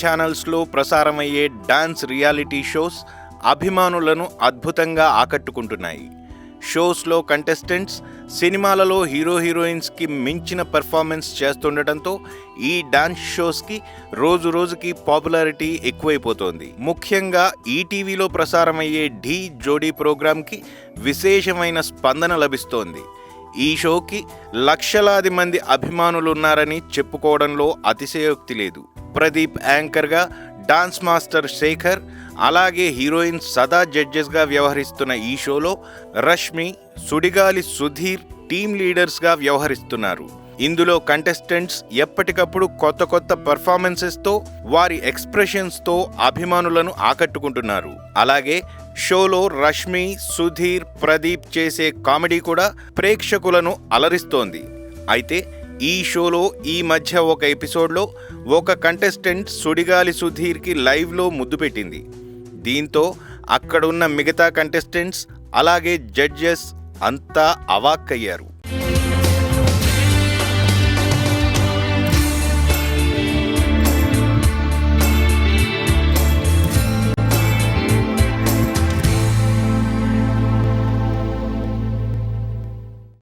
ఛానల్స్లో ప్రసారమయ్యే dance reality shows అభిమానులను అద్భుతంగా ఆకట్టుకుంటున్నాయి. షోస్లో కంటెస్టెంట్స్ సినిమాలలో హీరోయిన్స్కి మించిన పెర్ఫార్మెన్స్ చేస్తుండటంతో ఈ డాన్స్ షోస్కి రోజు రోజుకి పాపులారిటీ ఎక్కువైపోతోంది. ముఖ్యంగా ఈటీవీలో ప్రసారమయ్యే ఢీ జోడీ ప్రోగ్రాంకి విశేషమైన స్పందన లభిస్తోంది. ఈ షోకి లక్షలాది మంది అభిమానులున్నారని చెప్పుకోవడంలో అతిశయోక్తి లేదు. ప్రదీప్ యాంకర్గా, డాన్స్ మాస్టర్ శేఖర్, అలాగే హీరోయిన్ సదా జడ్జెస్గా వ్యవహరిస్తున్న ఈ షోలో రష్మి, సుడిగాలి సుధీర్ టీమ్ లీడర్స్గా వ్యవహరిస్తున్నారు. ఇందులో కంటెస్టెంట్స్ ఎప్పటికప్పుడు కొత్త కొత్త పెర్ఫార్మెన్సెస్తో, వారి ఎక్స్ప్రెషన్స్తో అభిమానులను ఆకట్టుకుంటున్నారు. అలాగే షోలో రష్మి, సుధీర్, ప్రదీప్ చేసే కామెడీ కూడా ప్రేక్షకులను అలరిస్తోంది. అయితే ఈ షోలో ఈ మధ్య ఒక ఎపిసోడ్లో ఒక కంటెస్టెంట్ సుడిగాలి సుధీర్కి లైవ్లో ముద్దు పెట్టింది. దీంతో అక్కడున్న మిగతా కంటెస్టెంట్స్ అలాగే జడ్జెస్ అంతా అవాక్కయ్యారు.